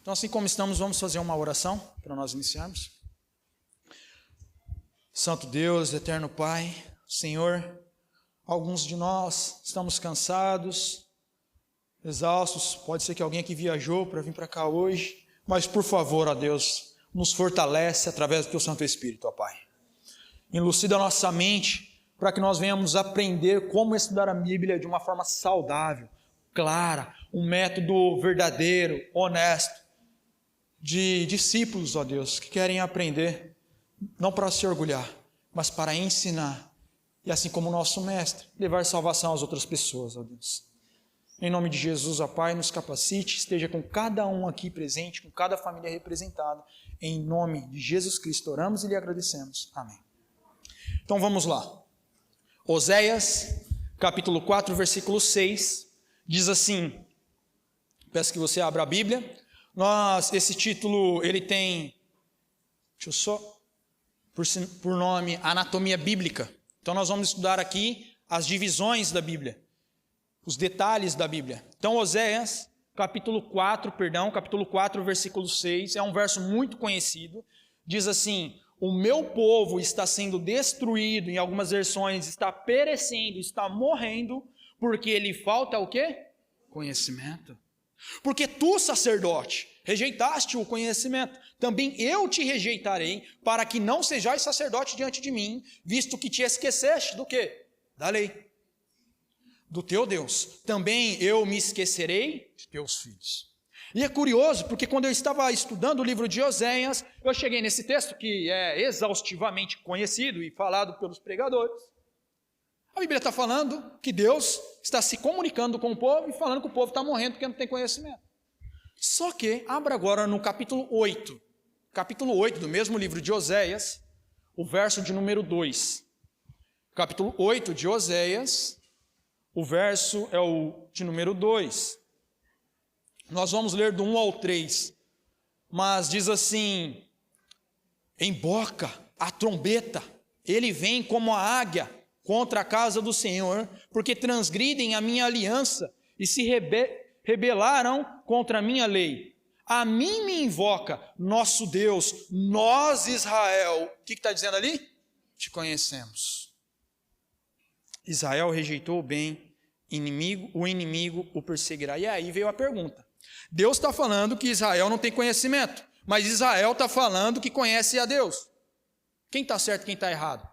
Então, assim como estamos, vamos fazer uma oração para nós iniciarmos. Santo Deus, eterno Pai, Senhor, alguns de nós estamos cansados, exaustos, pode ser que alguém aqui viajou para vir para cá hoje, mas por favor, ó Deus, nos fortalece através do Teu Santo Espírito, ó Pai. Elucida a nossa mente para que nós venhamos aprender como estudar a Bíblia de uma forma saudável, clara, um método verdadeiro, honesto, de discípulos, ó Deus, que querem aprender, não para se orgulhar, mas para ensinar, e assim como o nosso Mestre, levar salvação às outras pessoas, ó Deus. Em nome de Jesus, ó Pai, nos capacite, esteja com cada um aqui presente, com cada família representada, em nome de Jesus Cristo, oramos e lhe agradecemos. Amém. Então vamos lá. Oséias, capítulo 4, versículo 6, diz assim, peço que você abra a Bíblia. Esse título, ele tem, por nome, Anatomia Bíblica. Então nós vamos estudar aqui as divisões da Bíblia, os detalhes da Bíblia. Então Oséias, capítulo 4, versículo 6, é um verso muito conhecido, diz assim: o meu povo está sendo destruído, em algumas versões está perecendo, está morrendo, porque lhe falta o quê? Conhecimento. Porque tu, sacerdote, rejeitaste o conhecimento, também eu te rejeitarei, para que não sejais sacerdote diante de mim, visto que te esqueceste do quê? Da lei, do teu Deus. Também eu me esquecerei de teus filhos. E é curioso, porque quando eu estava estudando o livro de Oséias, eu cheguei nesse texto que é exaustivamente conhecido e falado pelos pregadores. A Bíblia está falando que Deus está se comunicando com o povo e falando que o povo está morrendo porque não tem conhecimento. Só que, abra agora no capítulo 8 do mesmo livro de Oséias, o verso de número 2. Capítulo 8 de Oséias, o verso é o de número 2. Nós vamos ler do 1 ao 3, mas diz assim: emboca a trombeta, ele vem como a águia contra a casa do Senhor, porque transgridem a minha aliança e se rebelaram contra a minha lei. A mim me invoca nosso Deus, nós Israel. O que está dizendo ali? Te conhecemos. Israel rejeitou o bem, o inimigo o perseguirá. E aí veio a pergunta. Deus está falando que Israel não tem conhecimento, mas Israel está falando que conhece a Deus. Quem está certo e quem está errado?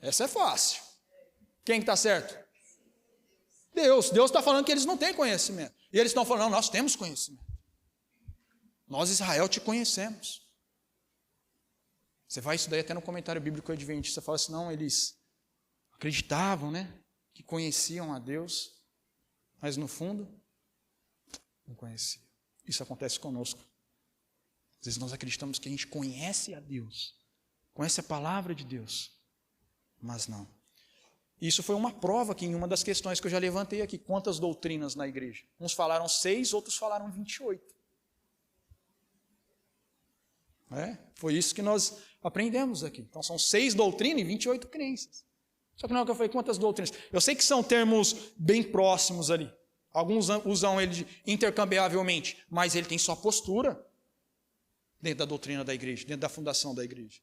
Essa é fácil. Quem está certo? Deus. Deus está falando que eles não têm conhecimento. E eles estão falando, não, nós temos conhecimento. Nós, Israel, te conhecemos. Você vai estudar até no comentário bíblico adventista, fala assim, não, eles acreditavam, né? Que conheciam a Deus, mas no fundo, não conheciam. Isso acontece conosco. Às vezes nós acreditamos que a gente conhece a Deus, conhece a palavra de Deus, mas não. Isso foi uma prova aqui em uma das questões que eu já levantei aqui. Quantas doutrinas na igreja? Uns falaram 6, outros falaram 28. Foi isso que nós aprendemos aqui. Então são 6 doutrinas e 28 crenças. Só que não é o que eu falei, quantas doutrinas? Eu sei que são termos bem próximos ali. Alguns usam ele intercambiavelmente, mas ele tem sua postura dentro da doutrina da igreja, dentro da fundação da igreja.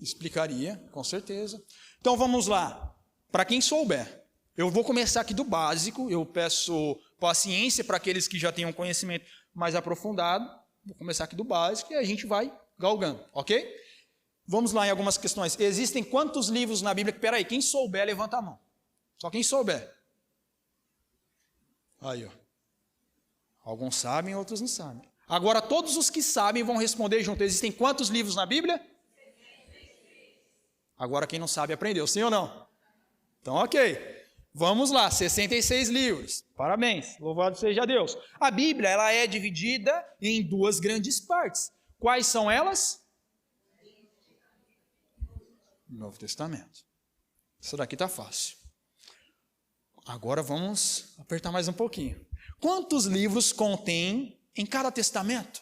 Explicaria, com certeza. Então vamos lá. Para quem souber, eu vou começar aqui do básico. Eu peço paciência para aqueles que já tenham conhecimento mais aprofundado. Vou começar aqui do básico e a gente vai galgando, ok? Vamos lá em algumas questões. Existem quantos livros na Bíblia? Peraí, quem souber, levanta a mão. Só quem souber. Aí, ó. Alguns sabem, outros não sabem. Agora, todos os que sabem vão responder junto. Existem quantos livros na Bíblia? Agora, quem não sabe aprendeu, sim ou não? Então, ok. Vamos lá, 66 livros. Parabéns, louvado seja Deus. A Bíblia, ela é dividida em 2 grandes partes. Quais são elas? Novo Testamento. Isso daqui está fácil. Agora vamos apertar mais um pouquinho. Quantos livros contém em cada testamento?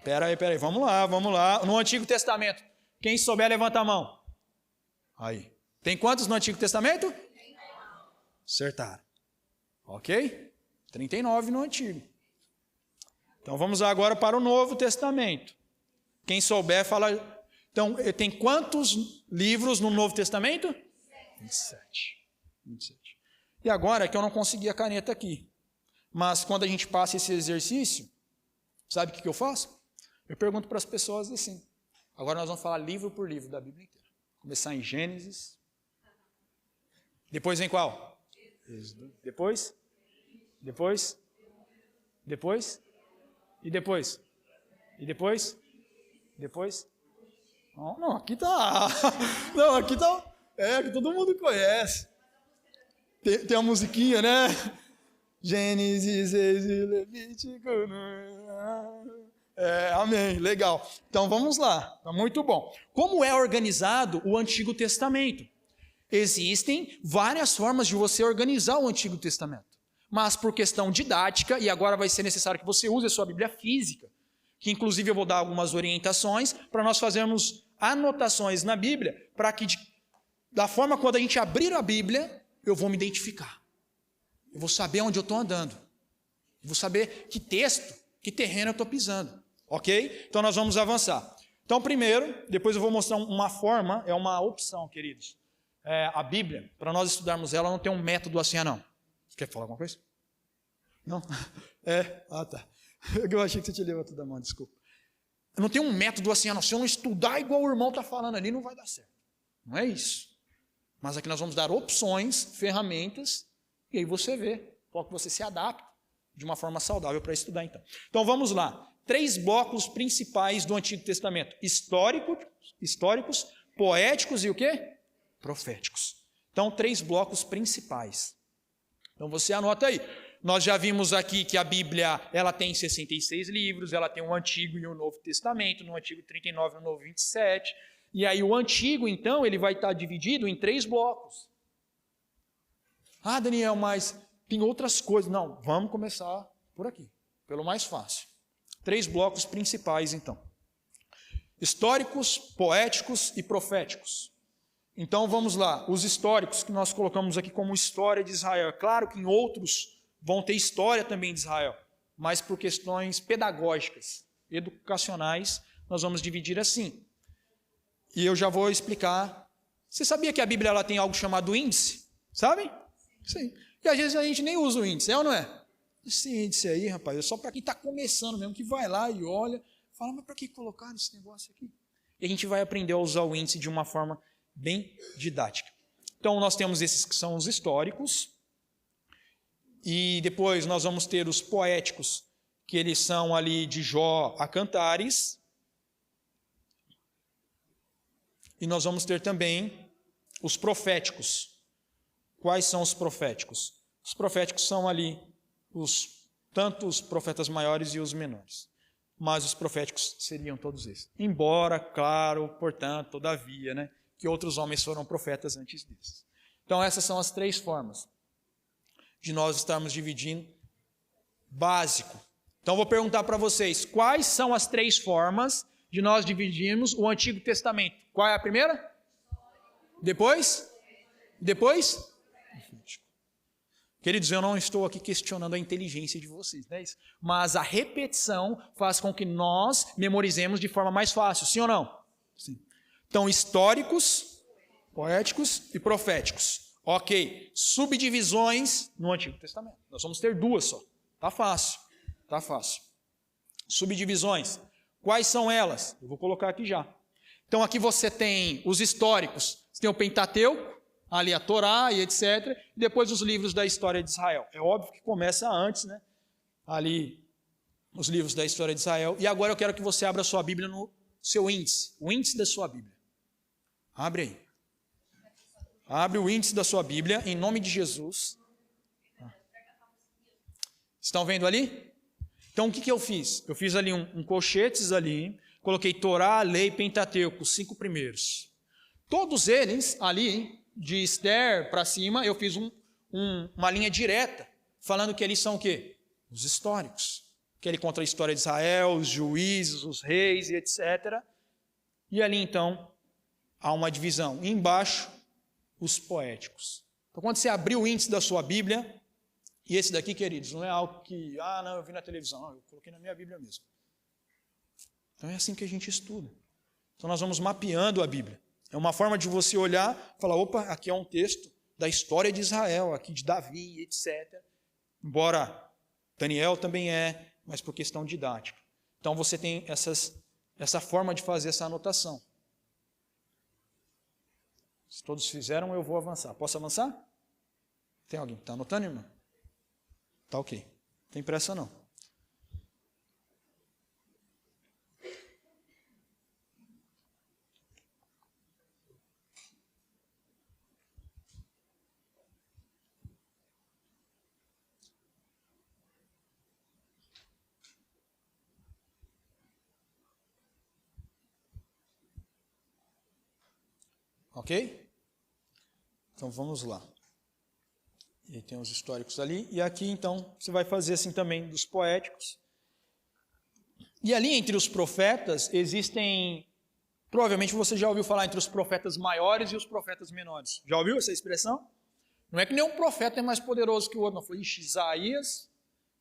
Peraí, vamos lá. No Antigo Testamento, Quem souber, levanta a mão. Aí. Tem quantos no Antigo Testamento? 39. Acertaram. Ok? 39 no Antigo. Então vamos agora para o Novo Testamento. Quem souber, fala. Então, tem quantos livros no Novo Testamento? 27. E agora é que eu não consegui a caneta aqui. Mas quando a gente passa esse exercício, sabe o que eu faço? Eu pergunto para as pessoas assim. Agora nós vamos falar livro por livro da Bíblia inteira. Começar em Gênesis. Depois vem qual? Êxodo. Depois? E depois? Não, aqui tá. Não, aqui tá. Que todo mundo conhece. Tem a musiquinha, né? Gênesis, Êxodo, Levítico. Amém, legal. Então vamos lá, tá muito bom. Como é organizado o Antigo Testamento? Existem várias formas de você organizar o Antigo Testamento. Mas por questão didática, e agora vai ser necessário que você use a sua Bíblia física, que inclusive eu vou dar algumas orientações para nós fazermos anotações na Bíblia, para que da forma quando a gente abrir a Bíblia, eu vou me identificar. Eu vou saber onde eu estou andando. Eu vou saber que texto, que terreno eu estou pisando. Ok? Então nós vamos avançar. Então primeiro, depois eu vou mostrar uma forma, é uma opção, queridos. A Bíblia, para nós estudarmos ela, não tem um método assim, não. Você quer falar alguma coisa? Não? Tá. Eu achei que você tinha levantado a mão, desculpa. Não tem um método assim, não. Se eu não estudar igual o irmão está falando ali, não vai dar certo. Não é isso. Mas aqui nós vamos dar opções, ferramentas, e aí você vê qual que você se adapta de uma forma saudável para estudar, então. Então vamos lá. 3 blocos principais do Antigo Testamento. Históricos, poéticos e o quê? Proféticos. Então, 3 blocos principais. Então você anota aí. Nós já vimos aqui que a Bíblia ela tem 66 livros, ela tem o Antigo e o Novo Testamento, no Antigo 39 e no Novo 27. E aí o Antigo, então, ele vai estar dividido em 3 blocos. Daniel, mas tem outras coisas. Não, vamos começar por aqui, pelo mais fácil. 3 blocos principais, então. Históricos, poéticos e proféticos. Então vamos lá, os históricos que nós colocamos aqui como história de Israel. Claro que em outros vão ter história também de Israel, mas por questões pedagógicas, educacionais, nós vamos dividir assim. E eu já vou explicar. Você sabia que a Bíblia ela tem algo chamado índice? Sabem? Sim. E às vezes a gente nem usa o índice, ou não é? Esse índice aí, rapaz, é só para quem está começando mesmo, que vai lá e olha, fala, mas para que colocar esse negócio aqui? E a gente vai aprender a usar o índice de uma forma bem didática. Então, nós temos esses que são os históricos, e depois nós vamos ter os poéticos, que eles são ali de Jó a Cantares, e nós vamos ter também os proféticos. Quais são os proféticos? Os proféticos são ali tanto os profetas maiores e os menores. Mas os proféticos seriam todos esses. Embora, claro, portanto, todavia, né, que outros homens foram profetas antes desses. Então essas são as 3 formas de nós estarmos dividindo básico. Então vou perguntar para vocês, quais são as 3 formas de nós dividirmos o Antigo Testamento? Qual é a primeira? Depois? Queridos, eu não estou aqui questionando a inteligência de vocês, não é isso? Mas a repetição faz com que nós memorizemos de forma mais fácil, sim ou não? Sim. Então, históricos, poéticos e proféticos. Ok, subdivisões no Antigo Testamento. Nós vamos ter 2 só. Tá fácil. Subdivisões. Quais são elas? Eu vou colocar aqui já. Então, aqui você tem os históricos. Você tem o Pentateuco, ali a Torá e etc. E depois os livros da história de Israel. É óbvio que começa antes, né? Ali, os livros da história de Israel. E agora eu quero que você abra a sua Bíblia no seu índice. O índice da sua Bíblia. Abre aí. Abre o índice da sua Bíblia, em nome de Jesus. Estão vendo ali? Então, o que eu fiz? Eu fiz ali um colchetes ali, coloquei Torá, Lei, Pentateuco, os 5 primeiros. Todos eles ali, de Esther para cima, eu fiz uma linha direta, falando que eles são o quê? Os históricos. Que ele conta a história de Israel, os juízes, os reis e etc. E ali, então, há uma divisão. E embaixo, os poéticos. Então, quando você abrir o índice da sua Bíblia, e esse daqui, queridos, não é algo que, não, eu vi na televisão, não, eu coloquei na minha Bíblia mesmo. Então, é assim que a gente estuda. Então, nós vamos mapeando a Bíblia. É uma forma de você olhar e falar, opa, aqui é um texto da história de Israel, aqui de Davi, etc. Embora Daniel também mas por questão didática. Então, você tem essa forma de fazer essa anotação. Se todos fizeram, eu vou avançar. Posso avançar? Tem alguém que está anotando, irmão? Tá ok. Não tem pressa, não. Ok? Então, vamos lá. E aí tem os históricos ali. E aqui, então, você vai fazer assim também dos poéticos. E ali, entre os profetas, existem... Provavelmente você já ouviu falar entre os profetas maiores e os profetas menores. Já ouviu essa expressão? Não é que nenhum profeta é mais poderoso que o outro. Não foi, Isaías,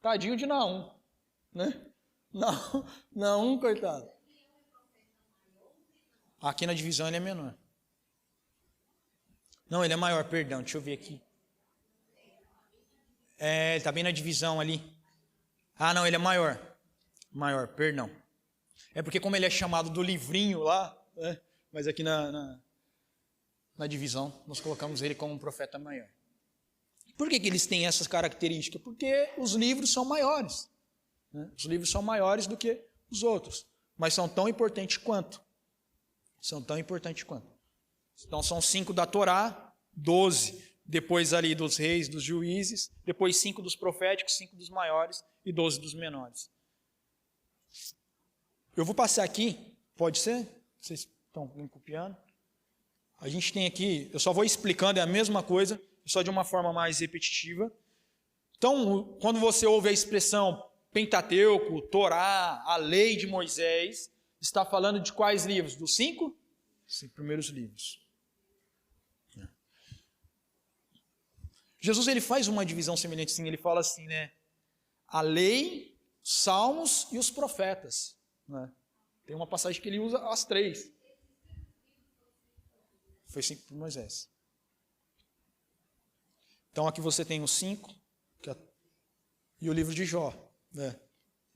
tadinho de Naum. Né? Naum, coitado. Aqui na divisão ele é menor. Não, ele é maior, perdão, deixa eu ver aqui. Ele está bem na divisão ali. Não, ele é maior. Maior, perdão. É porque como ele é chamado do livrinho lá, né? Mas aqui na divisão nós colocamos ele como um profeta maior. Por que eles têm essas características? Porque os livros são maiores. Né? Os livros são maiores do que os outros, mas são tão importantes quanto. São tão importantes quanto. Então são 5 da Torá, 12 depois ali dos reis, dos juízes, depois 5 dos proféticos, 5 dos maiores e 12 dos menores. Eu vou passar aqui, pode ser? Vocês estão me copiando? A gente tem aqui, eu só vou explicando, é a mesma coisa, só de uma forma mais repetitiva. Então, quando você ouve a expressão Pentateuco, Torá, a lei de Moisés, está falando de quais livros? Dos 5? 5 primeiros livros. Jesus ele faz uma divisão semelhante assim, ele fala assim, né? A lei, Salmos e os profetas. Né? Tem uma passagem que ele usa as 3. Foi 5 por Moisés. Então aqui você tem os 5 e o livro de Jó. Né?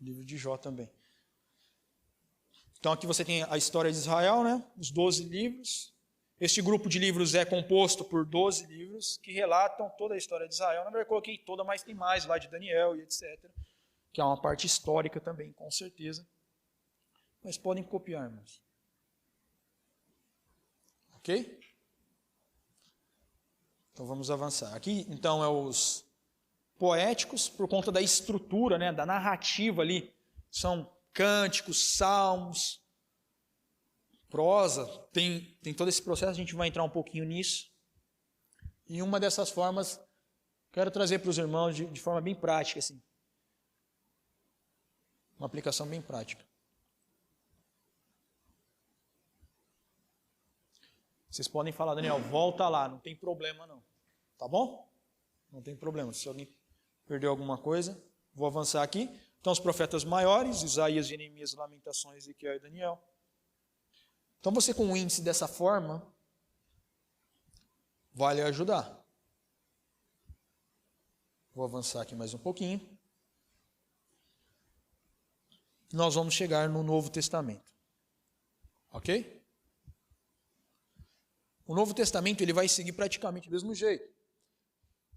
O livro de Jó também. Então aqui você tem a história de Israel, né? Os 12 livros. Este grupo de livros é composto por 12 livros que relatam toda a história de Israel. Na verdade, eu coloquei toda, mas tem mais lá de Daniel e etc. Que é uma parte histórica também, com certeza. Mas podem copiar, irmãos. Ok? Então vamos avançar. Aqui, então, é os poéticos, por conta da estrutura, né, da narrativa ali. São cânticos, salmos, prosa, tem todo esse processo, a gente vai entrar um pouquinho nisso. E uma dessas formas, quero trazer para os irmãos de forma bem prática, assim. Uma aplicação bem prática. Vocês podem falar, Daniel, volta lá, não tem problema não. Tá bom? Não tem problema. Se alguém perdeu alguma coisa, vou avançar aqui. Então, os profetas maiores, Isaías, Jeremias, Lamentações, Ezequiel e Daniel. Então, você com o índice dessa forma, vai lhe ajudar. Vou avançar aqui mais um pouquinho. Nós vamos chegar no Novo Testamento. Ok? O Novo Testamento ele vai seguir praticamente do mesmo jeito.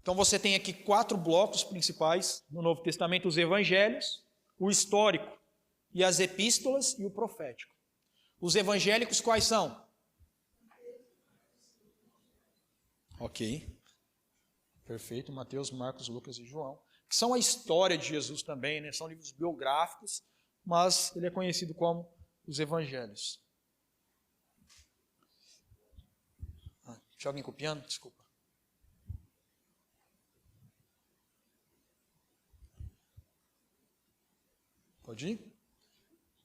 Então você tem aqui 4 blocos principais no Novo Testamento: os evangelhos, o histórico, e as epístolas e o profético. Os evangélicos quais são? Ok. Perfeito. Mateus, Marcos, Lucas e João. Que são a história de Jesus também, né? São livros biográficos, mas ele é conhecido como os evangelhos. Tinha alguém copiando? Desculpa. Pode ir?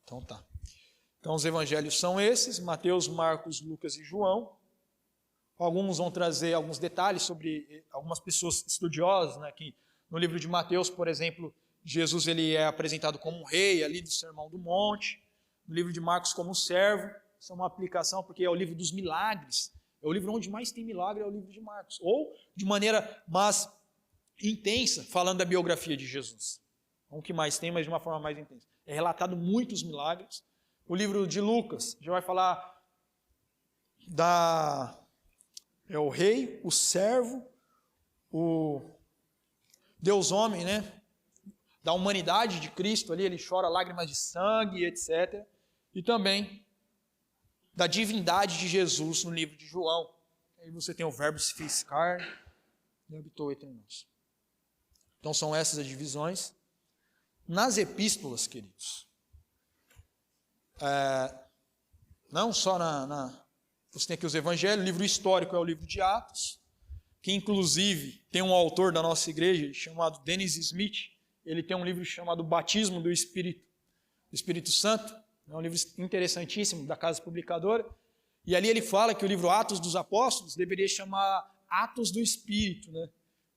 Então tá. Então, os evangelhos são esses: Mateus, Marcos, Lucas e João. Alguns vão trazer alguns detalhes sobre algumas pessoas estudiosas, né, que no livro de Mateus, por exemplo, Jesus ele é apresentado como um rei ali do Sermão do Monte. No livro de Marcos como um servo. Isso é uma aplicação porque é o livro dos milagres. É o livro onde mais tem milagre, é o livro de Marcos. Ou de maneira mais intensa, falando da biografia de Jesus. Não o que mais tem, mas de uma forma mais intensa. É relatado muitos milagres. O livro de Lucas já vai falar é o rei, o servo, o Deus homem, né? Da humanidade de Cristo ali, ele chora lágrimas de sangue, etc. E também da divindade de Jesus no livro de João. Aí você tem o verbo se fez carne e habitou entre nós. Então são essas as divisões. Nas epístolas, queridos, não só você tem aqui os evangelhos, o livro histórico é o livro de Atos, que inclusive tem um autor da nossa igreja chamado Dennis Smith. Ele tem um livro chamado Batismo do Espírito Santo. É um livro interessantíssimo da Casa Publicadora. E ali ele fala que o livro Atos dos Apóstolos deveria chamar Atos do Espírito, né?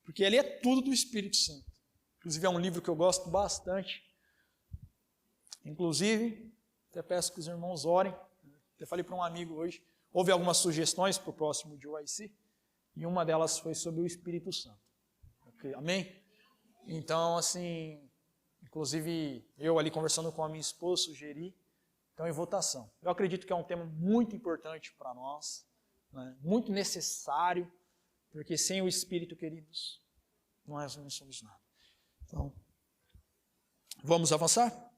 Porque ali é tudo do Espírito Santo. Inclusive é um livro que eu gosto bastante. Inclusive, até peço que os irmãos orem. Eu falei para um amigo hoje, houve algumas sugestões para o próximo de UIC, e uma delas foi sobre o Espírito Santo. Okay? Amém? Então, assim, inclusive eu ali conversando com a minha esposa, sugeri, então em votação. Eu acredito que é um tema muito importante para nós, né? Muito necessário, porque sem o Espírito, queridos, nós não somos nada. Então, vamos avançar?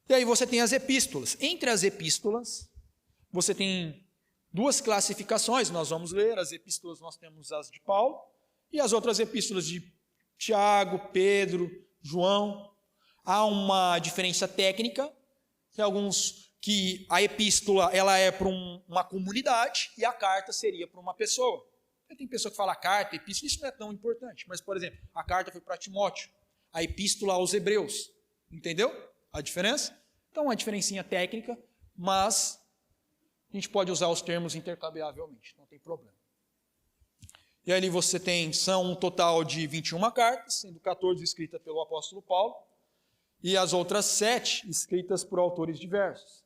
E aí você tem as epístolas. Entre as epístolas, você tem duas classificações, nós vamos ler. As epístolas nós temos as de Paulo e as outras epístolas de Tiago, Pedro, João. Há uma diferença técnica, tem alguns que a epístola ela é para uma comunidade e a carta seria para uma pessoa. Tem pessoa que fala carta, epístola, isso não é tão importante. Mas, por exemplo, a carta foi para Timóteo, a epístola aos Hebreus. Entendeu a diferença? Então, uma diferencinha técnica, mas a gente pode usar os termos intercambiavelmente, não tem problema. E aí você são um total de 21 cartas, sendo 14 escritas pelo apóstolo Paulo, e as outras 7 escritas por autores diversos.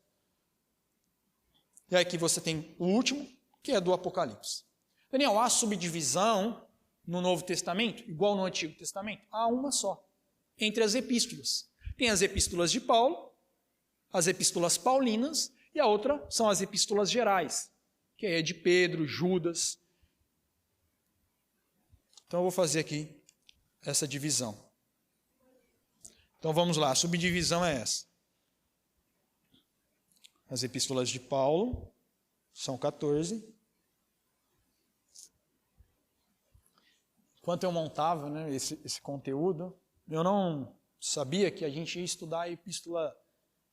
E aí aqui você tem o último, que é do Apocalipse. Daniel, há subdivisão no Novo Testamento, igual no Antigo Testamento? Há uma só, entre as epístolas. Tem as epístolas de Paulo, as epístolas paulinas, e a outra são as epístolas gerais, que é de Pedro, Judas. Então eu vou fazer aqui essa divisão. Então vamos lá, a subdivisão é essa. As epístolas de Paulo são 14. Enquanto eu montava, né, esse conteúdo, eu não sabia que a gente ia estudar a epístola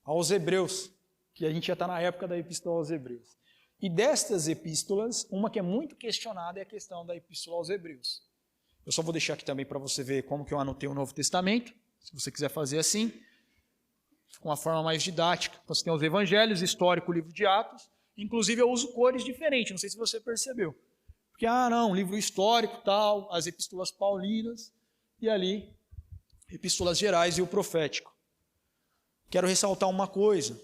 aos Hebreus, que a gente já está na época da epístola aos Hebreus. E destas epístolas, uma que é muito questionada é a questão da epístola aos Hebreus. Eu só vou deixar aqui também para você ver como que eu anotei o Novo Testamento, se você quiser fazer assim, com uma forma mais didática. Você tem os evangelhos, histórico, o livro de Atos, inclusive eu uso cores diferentes, não sei se você percebeu. Porque, não, livro histórico, tal, as epístolas paulinas, e ali, epístolas gerais e o profético. Quero ressaltar uma coisa.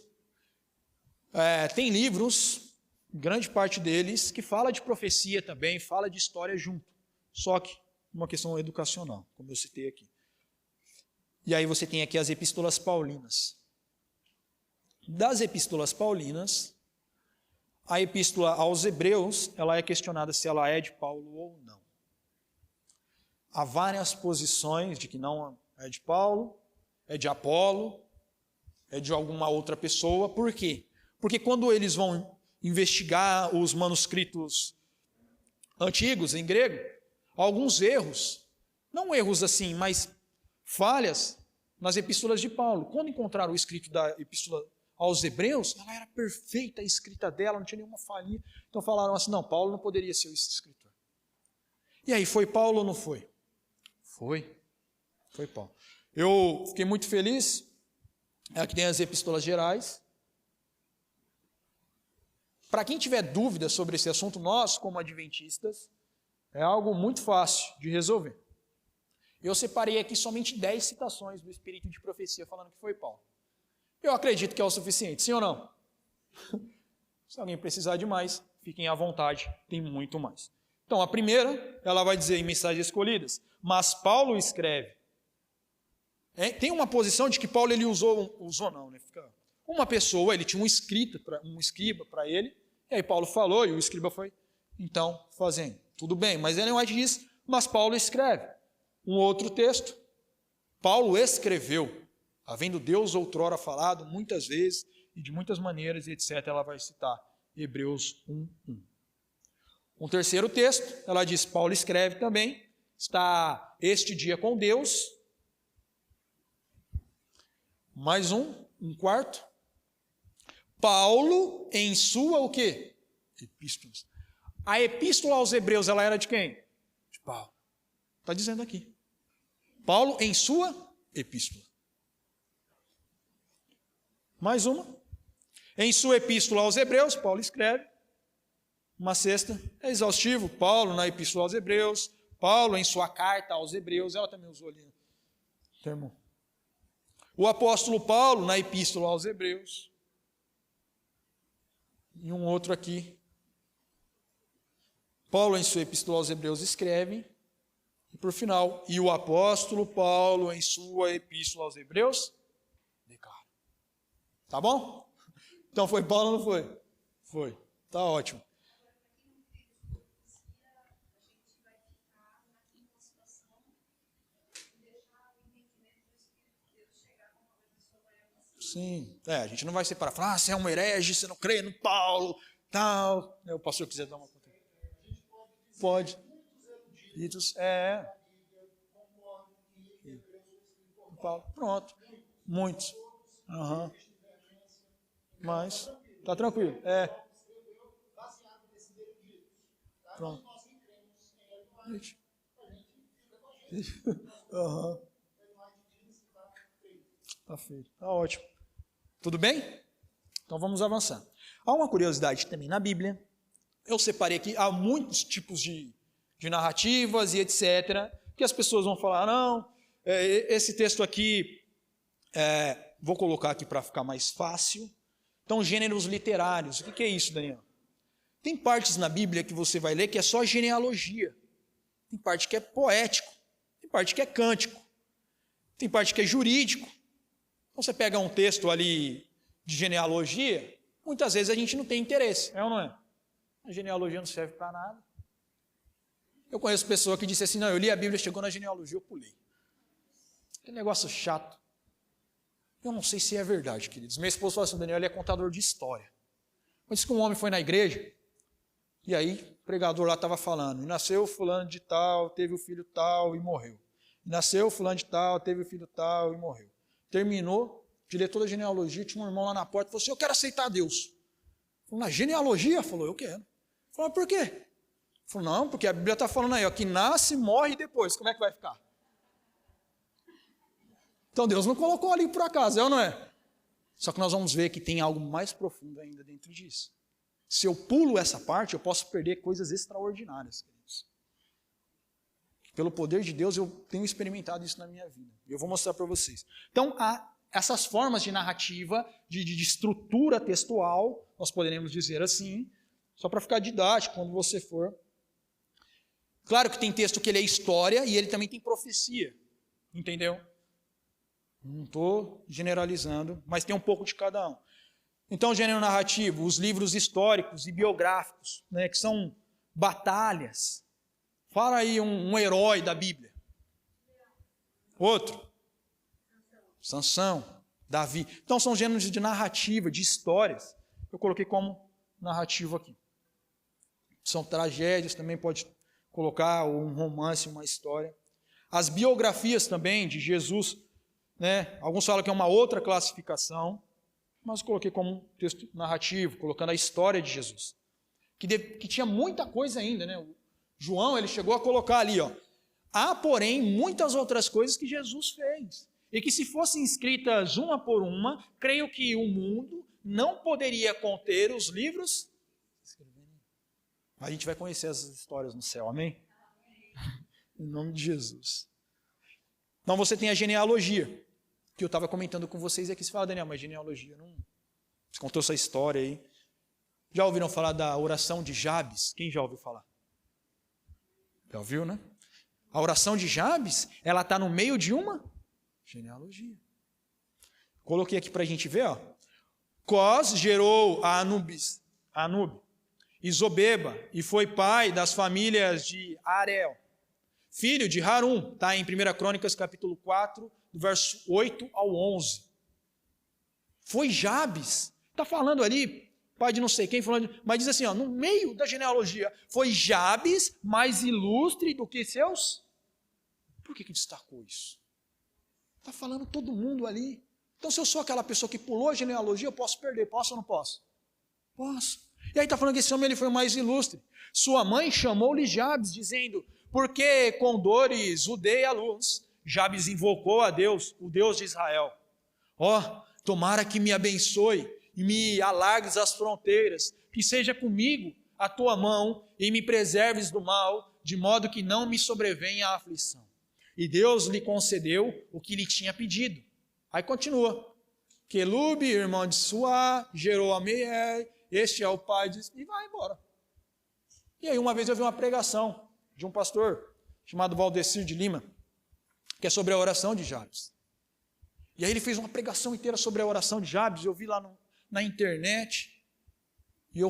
Tem livros, grande parte deles, que fala de profecia também, fala de história junto. Só que uma questão educacional, como eu citei aqui. E aí você tem aqui as epístolas paulinas. Das epístolas paulinas, a epístola aos Hebreus, ela é questionada se ela é de Paulo ou não. Há várias posições de que não é de Paulo, é de Apolo, é de alguma outra pessoa. Por quê? Porque quando eles vão investigar os manuscritos antigos em grego, há alguns erros, não erros assim, mas falhas nas epístolas de Paulo. Quando encontraram o escrito da epístola aos Hebreus, ela era perfeita, a escrita dela, não tinha nenhuma falha. Então falaram assim, não, Paulo não poderia ser esse escritor. E aí, foi Paulo ou não foi? Foi Paulo. Eu fiquei muito feliz, aqui tem as epístolas gerais, Para quem tiver dúvidas sobre esse assunto, nós, como adventistas, é algo muito fácil de resolver. Eu separei aqui somente 10 citações do espírito de profecia falando que foi Paulo. Eu acredito que é o suficiente, sim ou não? Se alguém precisar de mais, fiquem à vontade, tem muito mais. Então, a primeira, ela vai dizer em Mensagens Escolhidas, mas Paulo escreve. Tem uma posição de que Paulo ele usou não, né? Uma pessoa, ele tinha um escriba para ele, e aí Paulo falou, e o escriba foi, então, fazendo. Tudo bem, mas Ellen White diz, mas Paulo escreve. Um outro texto, Paulo escreveu, havendo Deus outrora falado muitas vezes, e de muitas maneiras, e etc., ela vai citar Hebreus 1:1. Um terceiro texto, ela diz, Paulo escreve também, está este dia com Deus. Mais um quarto. Paulo em sua o quê? Epístolas. A epístola aos Hebreus, ela era de quem? De Paulo. Está dizendo aqui. Paulo em sua epístola. Mais uma. Em sua epístola aos Hebreus, Paulo escreve. Uma sexta, é exaustivo. Paulo na epístola aos Hebreus. Paulo em sua carta aos Hebreus. Ela também usou ali o termo. O apóstolo Paulo na epístola aos Hebreus. E um outro aqui. Paulo em sua epístola aos Hebreus escreve. E por final, e o apóstolo Paulo em sua epístola aos Hebreus declara. Tá bom? Então foi Paulo ou não foi? Foi. Tá ótimo. Sim, a gente não vai separar, falar, você é um herege, você não crê no Paulo, tal. O pastor quiser dar uma conta. Pode. Paulo. Pronto. Muitos. Uhum. Mas, tá tranquilo. Pronto. Uhum. Tá feito. Tá ótimo. Tudo bem? Então vamos avançar. Há uma curiosidade também na Bíblia. Eu separei aqui, há muitos tipos de narrativas e etc. Que as pessoas vão falar, não, esse texto aqui, vou colocar aqui para ficar mais fácil. Então, gêneros literários. O que é isso, Daniel? Tem partes na Bíblia que você vai ler que é só genealogia. Tem parte que é poético. Tem parte que é cântico. Tem parte que é jurídico. Então, você pega um texto ali de genealogia, muitas vezes a gente não tem interesse, é ou não é? A genealogia não serve para nada. Eu conheço pessoa que disse assim, não, eu li a Bíblia, chegou na genealogia, eu pulei. Que negócio chato. Eu não sei se é verdade, queridos. Meu esposo falou assim, Daniel, ele é contador de história. Eu disse que um homem foi na igreja, e aí o pregador lá estava falando, e nasceu fulano de tal, teve o filho tal e morreu. E nasceu fulano de tal, teve o filho tal e morreu. Terminou de ler toda a genealogia, tinha um irmão lá na porta, falou assim, eu quero aceitar Deus. Falou, na genealogia? Falou, eu quero. Falou, por quê? Falou, não, porque a Bíblia está falando aí, ó, que nasce, morre e depois, como é que vai ficar? Então Deus não colocou ali por acaso, é ou não é? Só que nós vamos ver que tem algo mais profundo ainda dentro disso. Se eu pulo essa parte, eu posso perder coisas extraordinárias, queridos. Pelo poder de Deus, eu tenho experimentado isso na minha vida. E eu vou mostrar para vocês. Então, há essas formas de narrativa, de estrutura textual, nós poderemos dizer assim, só para ficar didático quando você for. Claro que tem texto que ele é história e ele também tem profecia. Entendeu? Não estou generalizando, mas tem um pouco de cada um. Então, gênero narrativo, os livros históricos e biográficos, né, que são batalhas. Fala aí um herói da Bíblia. Outro. Sansão, Davi. Então são gêneros de narrativa, de histórias. Eu coloquei como narrativo aqui. São tragédias, também pode colocar um romance, uma história. As biografias também de Jesus, né? Alguns falam que é uma outra classificação, mas eu coloquei como um texto narrativo, colocando a história de Jesus. Que tinha muita coisa ainda, né? João, ele chegou a colocar ali, ó. Há, porém, muitas outras coisas que Jesus fez. E que se fossem escritas uma por uma, creio que o mundo não poderia conter os livros A gente vai conhecer essas histórias no céu, amém? Em nome de Jesus. Então você tem a genealogia, que eu estava comentando com vocês aqui. Você fala, Daniel, mas genealogia não... Você contou essa história aí. Já ouviram falar da oração de Jabes? Quem já ouviu falar? Já ouviu, né? A oração de Jabes, ela está no meio de uma genealogia. Coloquei aqui para a gente ver, ó. Cós gerou a Anube, e Zobeba, e foi pai das famílias de Arel, filho de Harum, está em 1 Crônicas capítulo 4, do verso 8 ao 11. Foi Jabes, está falando ali, pai de não sei quem, mas diz assim, ó, no meio da genealogia, foi Jabes mais ilustre do que seus? Por que destacou isso? Está falando todo mundo ali. Então, se eu sou aquela pessoa que pulou a genealogia, eu posso perder, posso ou não posso? Posso. E aí está falando que esse homem ele foi o mais ilustre. Sua mãe chamou-lhe Jabes, dizendo, porque com dores o dei à luz. Jabes invocou a Deus, o Deus de Israel. Ó, tomara que me abençoe e me alargues as fronteiras, que seja comigo a tua mão e me preserves do mal, de modo que não me sobrevenha a aflição. E Deus lhe concedeu o que lhe tinha pedido. Aí continua. Quelube, irmão de Suá, gerou a Meier, este é o pai de... E vai embora. E aí uma vez eu vi uma pregação de um pastor chamado Valdecir de Lima, que é sobre a oração de Jabes. E aí ele fez uma pregação inteira sobre a oração de Jabes, eu vi lá na internet, e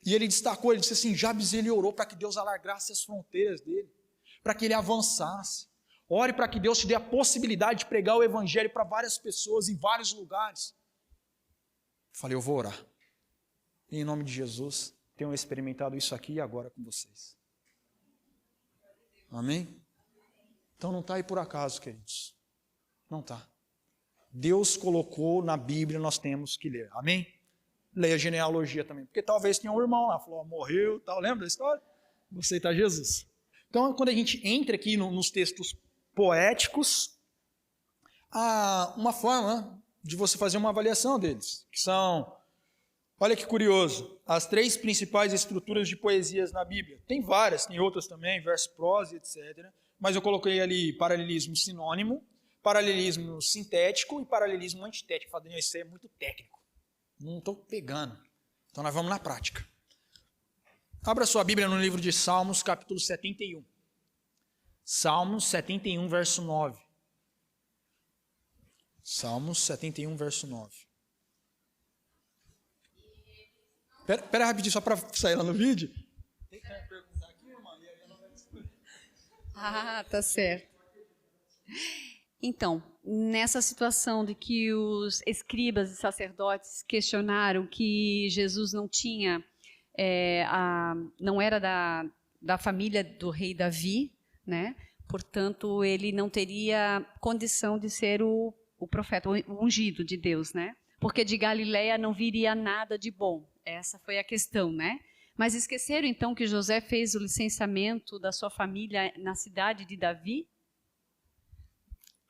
ele destacou, ele disse assim, Jabes ele orou para que Deus alargasse as fronteiras dele, para que ele avançasse. Ore para que Deus te dê a possibilidade de pregar o evangelho para várias pessoas, em vários lugares. Falei, eu vou orar. E em nome de Jesus, tenho experimentado isso aqui e agora com vocês. Amém? Então não está aí por acaso, queridos. Não está. Deus colocou na Bíblia, nós temos que ler. Amém? Leia a genealogia também. Porque talvez tenha um irmão lá, falou, morreu, tal. Lembra da história? Vou aceitar Jesus. Então, quando a gente entra aqui nos textos poéticos, há uma forma de você fazer uma avaliação deles, que são, olha que curioso, as 3 principais estruturas de poesias na Bíblia. Tem várias, tem outras também, verso, prosa, etc. Mas eu coloquei ali paralelismo sinônimo, paralelismo sintético e paralelismo antitético. Falei, isso aí é muito técnico. Não estou pegando. Então nós vamos na prática. Abra sua Bíblia no livro de Salmos, capítulo 71. Salmos 71, verso 9. Salmos 71, verso 9. Espera rapidinho, só para sair lá no vídeo. Tem que perguntar aqui, irmã, e aí ela vai descobrir. Ah, tá certo. Então, nessa situação de que os escribas e sacerdotes questionaram que Jesus não tinha, não era da família do rei Davi, né? Portanto, ele não teria condição de ser o profeta, o ungido de Deus, né? Porque de Galileia não viria nada de bom. Essa foi a questão, né? Mas esqueceram então que José fez o licenciamento da sua família na cidade de Davi?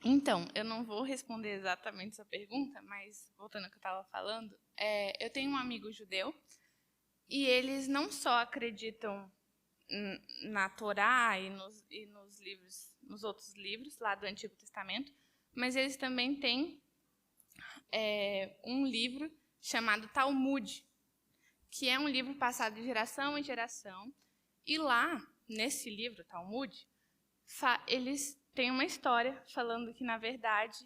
Então, eu não vou responder exatamente essa pergunta, mas voltando ao que eu estava falando, eu tenho um amigo judeu e eles não só acreditam na Torá e nos livros, nos outros livros lá do Antigo Testamento, mas eles também têm um livro chamado Talmud, que é um livro passado de geração em geração, e lá, nesse livro, Talmud, eles têm uma história falando que, na verdade,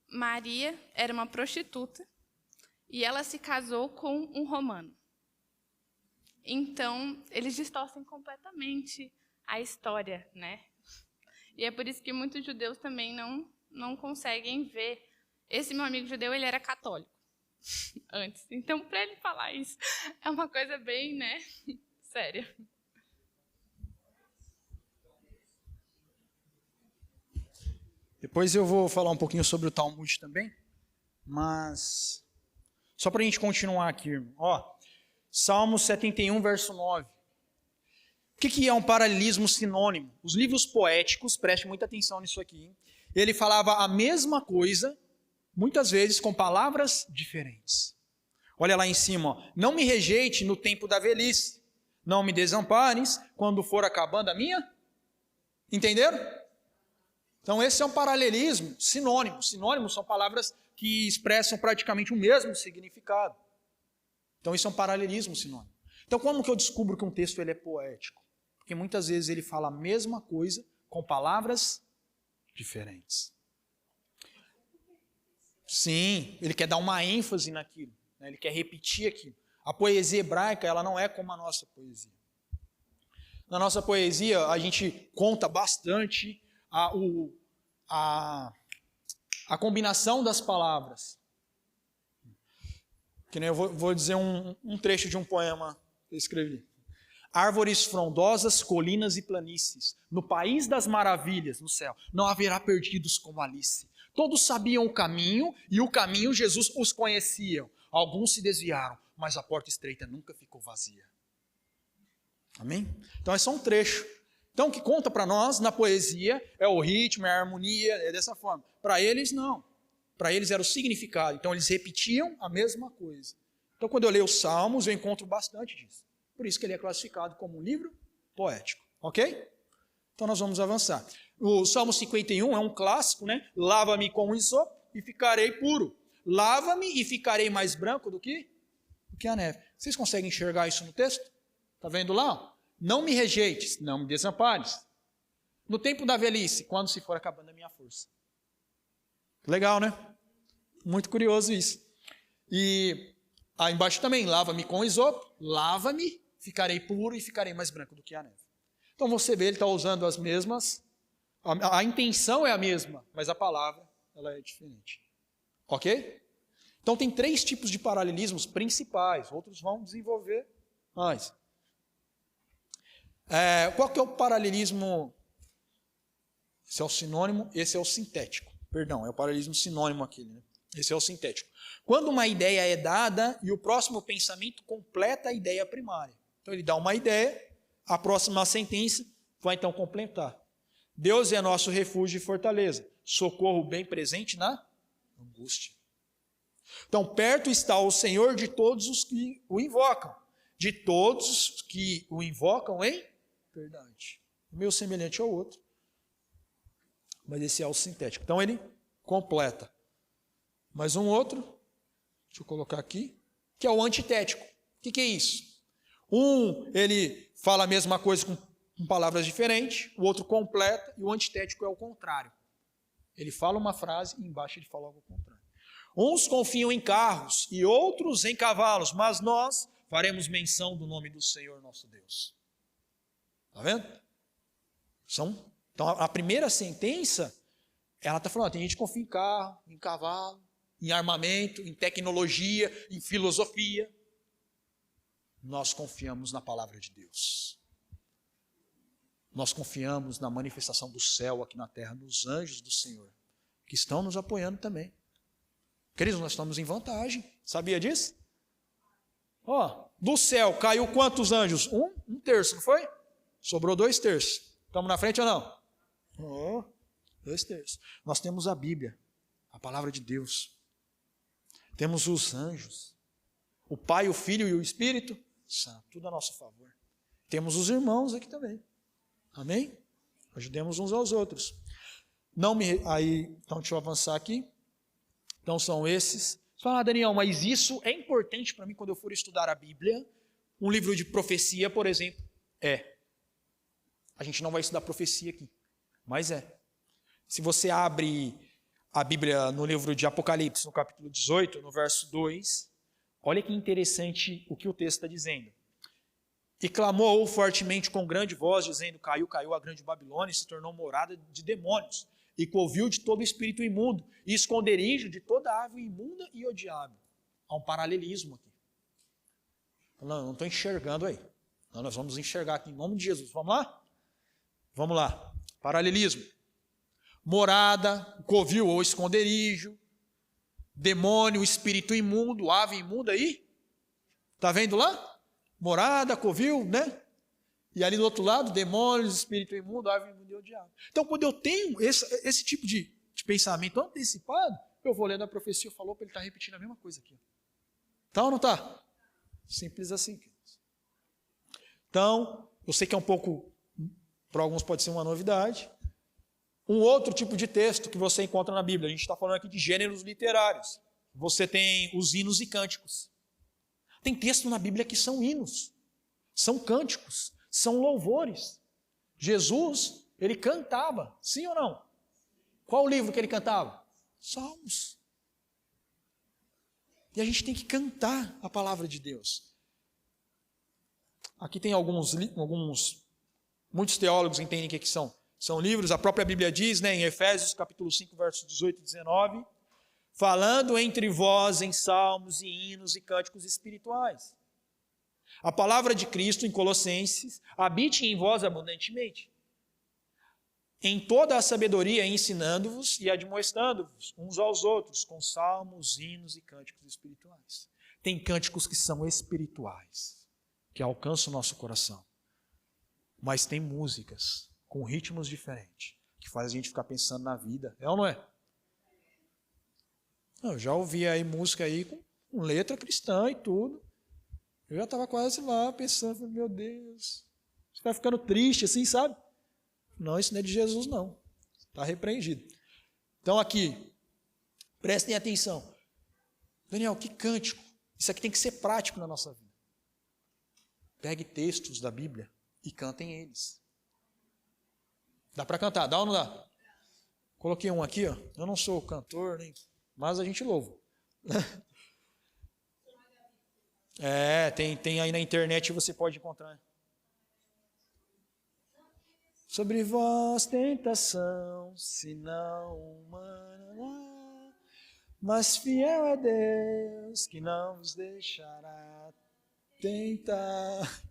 Maria era uma prostituta e ela se casou com um romano. Então, eles distorcem completamente a história, né? E é por isso que muitos judeus também não conseguem ver. Esse meu amigo judeu, ele era católico antes. Então, para ele falar isso, é uma coisa bem, né, séria. Depois eu vou falar um pouquinho sobre o Talmud também, mas só para a gente continuar aqui, irmão. Ó, Salmos 71, verso 9. O que é um paralelismo sinônimo? Os livros poéticos, preste muita atenção nisso aqui, ele falava a mesma coisa, muitas vezes com palavras diferentes. Olha lá em cima, ó. Não me rejeite no tempo da velhice. Não me desampares quando for acabando a minha. Entenderam? Então esse é um paralelismo sinônimo. Sinônimos são palavras que expressam praticamente o mesmo significado. Então isso é um paralelismo sinônimo. Então como que eu descubro que um texto ele é poético? Porque muitas vezes ele fala a mesma coisa com palavras diferentes. Sim, ele quer dar uma ênfase naquilo, né? Ele quer repetir aquilo. A poesia hebraica ela não é como a nossa poesia. Na nossa poesia a gente conta bastante a combinação das palavras. Que nem eu vou dizer um trecho de um poema que eu escrevi. Árvores frondosas, colinas e planícies, no país das maravilhas, no céu, não haverá perdidos como Alice. Todos sabiam o caminho, e o caminho Jesus os conhecia. Alguns se desviaram, mas a porta estreita nunca ficou vazia. Amém? Então é só um trecho. Então o que conta para nós na poesia é o ritmo, é a harmonia, é dessa forma. Para eles não. Para eles era o significado. Então eles repetiam a mesma coisa. Então quando eu leio os Salmos, eu encontro bastante disso. Por isso que ele é classificado como um livro poético. Ok? Então nós vamos avançar. O Salmo 51 é um clássico, né? Lava-me com o isopo e ficarei puro. Lava-me e ficarei mais branco do que a neve. Vocês conseguem enxergar isso no texto? Está vendo lá? Não me rejeites, não me desampares. No tempo da velhice, quando se for acabando a minha força. Legal, né? Muito curioso isso. E aí embaixo também, lava-me com isopo, lava-me, ficarei puro e ficarei mais branco do que a neve. Então você vê, ele está usando as mesmas, a intenção é a mesma, mas a palavra ela é diferente. Ok? Então tem 3 tipos de paralelismos principais, outros vão desenvolver mais. Qual que é o paralelismo? Esse é o sinônimo, esse é o sintético. Perdão, é o paralelismo sinônimo aquele, né? Esse é o sintético. Quando uma ideia é dada e o próximo pensamento completa a ideia primária. Então ele dá uma ideia, a próxima sentença vai então completar. Deus é nosso refúgio e fortaleza, socorro bem presente na angústia. Então perto está o Senhor de todos os que o invocam, de todos os que o invocam em verdade. O meu semelhante ao outro, mas esse é o sintético. Então ele completa. Mais um outro, deixa eu colocar aqui, que é o antitético. O que é isso? Ele fala a mesma coisa com palavras diferentes, o outro completa, e o antitético é o contrário. Ele fala uma frase e embaixo ele fala algo ao contrário. Uns confiam em carros e outros em cavalos, mas nós faremos menção do nome do Senhor nosso Deus. Está vendo? Então a primeira sentença, ela está falando, tem gente que confia em carro, em cavalo, em armamento, em tecnologia, em filosofia. Nós confiamos na palavra de Deus. Nós confiamos na manifestação do céu aqui na terra, nos anjos do Senhor, que estão nos apoiando também. Queridos, nós estamos em vantagem. Sabia disso? Do céu caiu quantos anjos? Um terço, não foi? Sobrou 2/3. Estamos na frente ou não? 2/3. Nós temos a Bíblia, a palavra de Deus. Temos os anjos, o Pai, o Filho e o Espírito Santo, tudo a nosso favor. Temos os irmãos aqui também. Amém? Ajudemos uns aos outros. Então deixa eu avançar aqui. Então são esses. Você fala, Daniel, mas isso é importante para mim quando eu for estudar a Bíblia? Um livro de profecia, por exemplo. A gente não vai estudar profecia aqui, mas Se você abre a Bíblia no livro de Apocalipse, no capítulo 18, no verso 2, olha que interessante o que o texto está dizendo. E clamou fortemente com grande voz, dizendo, caiu a grande Babilônia e se tornou morada de demônios, e covil de todo espírito imundo, e esconderijo de toda ave imunda e odiável. Há um paralelismo aqui. Não estou enxergando aí. Então, nós vamos enxergar aqui em nome de Jesus. Vamos lá? Vamos lá. Paralelismo. Morada, covil ou esconderijo, demônio, espírito imundo, ave imunda aí. Está vendo lá? Morada, covil, né? E ali do outro lado, demônios, espírito imundo, ave imunda e o diabo. Então, quando eu tenho esse tipo de pensamento antecipado, eu vou lendo a profecia, falou para ele estar repetindo a mesma coisa aqui. Tá ou não tá? Simples assim. Então, eu sei que é um pouco, para alguns pode ser uma novidade. Um outro tipo de texto que você encontra na Bíblia, a gente está falando aqui de gêneros literários. Você tem os hinos e cânticos. Tem texto na Bíblia que são hinos, são cânticos, são louvores. Jesus, ele cantava, sim ou não? Qual o livro que ele cantava? Salmos. E a gente tem que cantar a palavra de Deus. Aqui tem muitos teólogos entendem o que são. São livros, a própria Bíblia diz, né, em Efésios capítulo 5, versos 18 e 19, falando entre vós em salmos e hinos e cânticos espirituais. A palavra de Cristo em Colossenses habite em vós abundantemente, em toda a sabedoria ensinando-vos e admoestando-vos uns aos outros com salmos, hinos e cânticos espirituais. Tem cânticos que são espirituais, que alcançam o nosso coração. Mas tem músicas com ritmos diferentes, que faz a gente ficar pensando na vida. É ou não é? Eu já ouvi aí música aí com letra cristã e tudo. Eu já estava quase lá pensando, meu Deus, você vai ficando triste assim, sabe? Não, isso não é de Jesus não. Está repreendido. Então aqui, prestem atenção. Daniel, que cântico. Isso aqui tem que ser prático na nossa vida. Pegue textos da Bíblia e cantem eles. Dá para cantar, dá ou não dá? Coloquei um aqui, ó. Eu não sou cantor, mas a gente louva. Tem aí na internet, você pode encontrar. Sobre vós tentação, se não humana, mas fiel é Deus que não vos deixará tentar.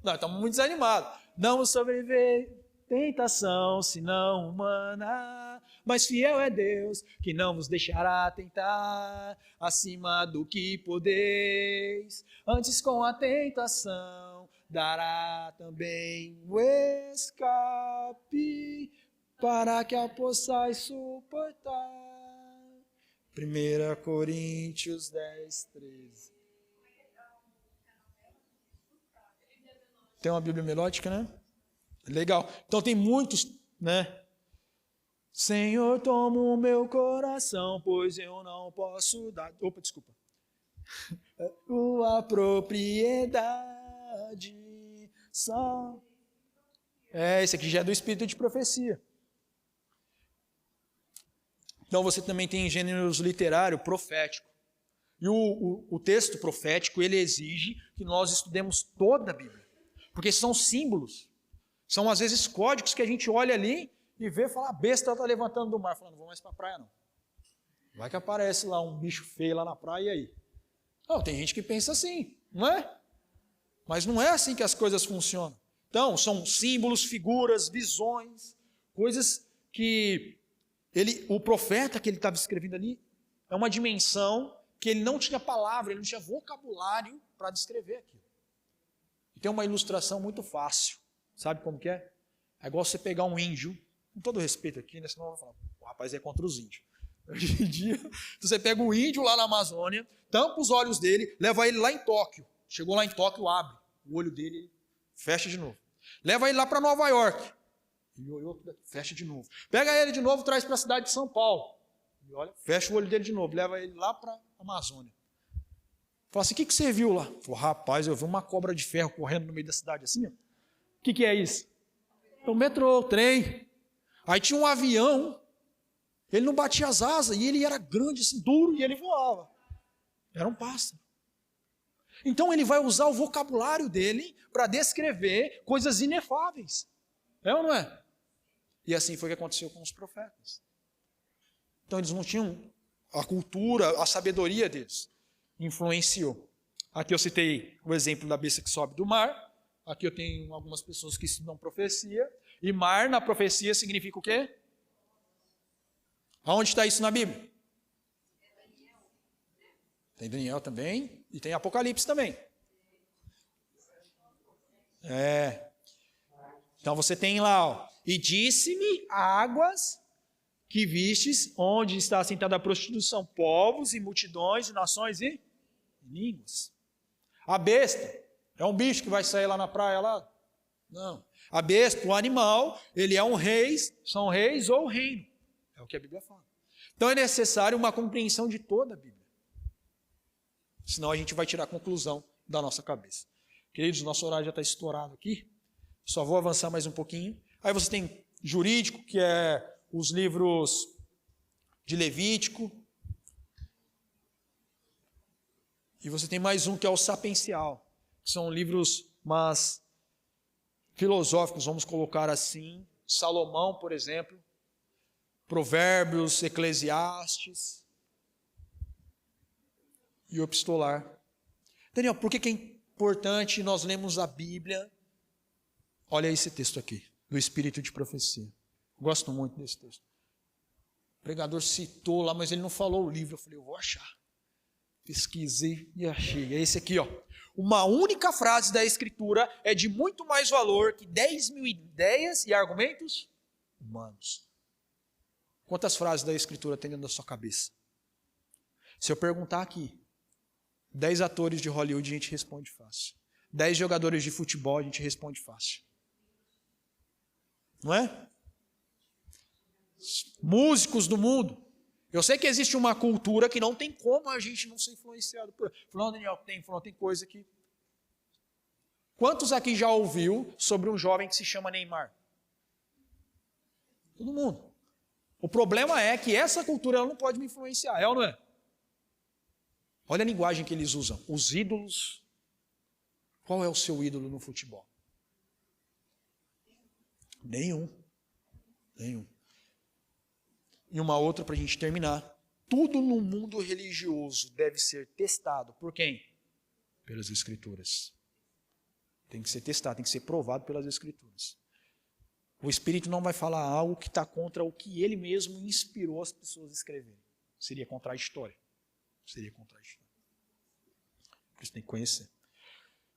Não, estamos muito desanimados. Não vos sobreveio tentação, senão humana, mas fiel é Deus que não vos deixará tentar acima do que podeis. Antes com a tentação dará também o escape para que a possais suportar. 1 Coríntios 10, 13. Tem uma Bíblia melódica, né? Legal. Então tem muitos, né? Senhor, toma o meu coração, pois eu não posso dar. Opa, desculpa. Tua propriedade só. Esse aqui já é do espírito de profecia. Então você também tem gêneros literário profético. E o texto profético, ele exige que nós estudemos toda a Bíblia. Porque são símbolos. São às vezes códigos que a gente olha ali e vê e fala, a besta está levantando do mar. Falando, não vou mais para a praia não. Vai que aparece lá um bicho feio lá na praia e aí? Não, tem gente que pensa assim, não é? Mas não é assim que as coisas funcionam. Então, são símbolos, figuras, visões, coisas que o profeta que ele estava escrevendo ali, é uma dimensão que ele não tinha palavra, ele não tinha vocabulário para descrever aquilo. E tem uma ilustração muito fácil. Sabe como que é? É igual você pegar um índio, com todo respeito aqui, né? Senão eu vou falar, o rapaz é contra os índios. Hoje em dia, você pega um índio lá na Amazônia, tampa os olhos dele, leva ele lá em Tóquio. Chegou lá em Tóquio, abre o olho dele, fecha de novo. Leva ele lá para Nova York. Ele olhou, fecha de novo. Pega ele de novo, traz para a cidade de São Paulo. E olha, fecha o olho dele de novo, leva ele lá para a Amazônia. Fala assim, o que você viu lá? Falou, rapaz, eu vi uma cobra de ferro correndo no meio da cidade assim, ó. O que é isso? É o metrô, o trem. Aí tinha um avião, ele não batia as asas, e ele era grande, assim, duro, e ele voava. Era um pássaro. Então ele vai usar o vocabulário dele para descrever coisas inefáveis. É ou não é? E assim foi o que aconteceu com os profetas. Então eles não tinham a cultura, a sabedoria deles. Influenciou. Aqui eu citei o exemplo da besta que sobe do mar. Aqui eu tenho algumas pessoas que estudam profecia. E mar na profecia significa o quê? Aonde está isso na Bíblia? Tem Daniel também. E tem Apocalipse também. Então você tem lá, ó. E disse-me águas que vistes, onde está assentada a prostituição, povos e multidões e nações e em línguas. A besta é um bicho que vai sair lá na praia lá? Não. A besta, o animal, ele é um rei, são reis ou reino. É o que a Bíblia fala. Então é necessário uma compreensão de toda a Bíblia. Senão a gente vai tirar a conclusão da nossa cabeça. Queridos, nosso horário já está estourado aqui. Só vou avançar mais um pouquinho. Aí você tem jurídico, que é os livros de Levítico. E você tem mais um que é o sapiencial, que são livros mais filosóficos, vamos colocar assim. Salomão, por exemplo. Provérbios, Eclesiastes e o epistolar. Daniel, por que é importante nós lermos a Bíblia? Olha esse texto aqui, do Espírito de Profecia. Gosto muito desse texto. O pregador citou lá, mas ele não falou o livro. Eu falei, eu vou achar. Pesquisei e achei. É esse aqui, ó. Uma única frase da Escritura é de muito mais valor que 10.000 ideias e argumentos humanos. Quantas frases da Escritura tem dentro da sua cabeça? Se eu perguntar aqui, 10 atores de Hollywood, a gente responde fácil. 10 jogadores de futebol, a gente responde fácil. Não é? Músicos do mundo. Eu sei que existe uma cultura que não tem como a gente não ser influenciado por. Falando, Daniel, tem coisa que. Quantos aqui já ouviu sobre um jovem que se chama Neymar? Todo mundo. O problema é que essa cultura ela não pode me influenciar, é ou não é? Olha a linguagem que eles usam. Os ídolos. Qual é o seu ídolo no futebol? Nenhum. E uma outra para a gente terminar. Tudo no mundo religioso deve ser testado. Por quem? Pelas Escrituras. Tem que ser testado, tem que ser provado pelas Escrituras. O Espírito não vai falar algo que está contra o que ele mesmo inspirou as pessoas a escreverem. Seria contra a história. Por isso tem que conhecer.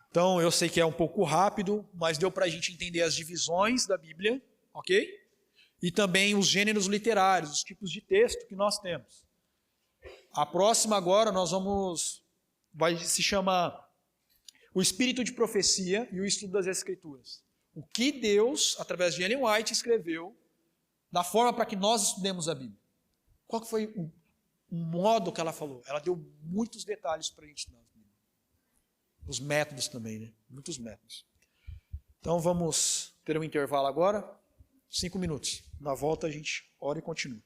Então, eu sei que é um pouco rápido, mas deu para a gente entender as divisões da Bíblia, ok? E também os gêneros literários, os tipos de texto que nós temos. A próxima agora vai se chamar o Espírito de Profecia e o Estudo das Escrituras. O que Deus, através de Ellen White, escreveu da forma para que nós estudemos a Bíblia. Qual que foi o modo que ela falou? Ela deu muitos detalhes para a gente estudar a Bíblia. Os métodos também, né? Muitos métodos. Então vamos ter um intervalo agora, 5 minutos. Na volta a gente ora e continua.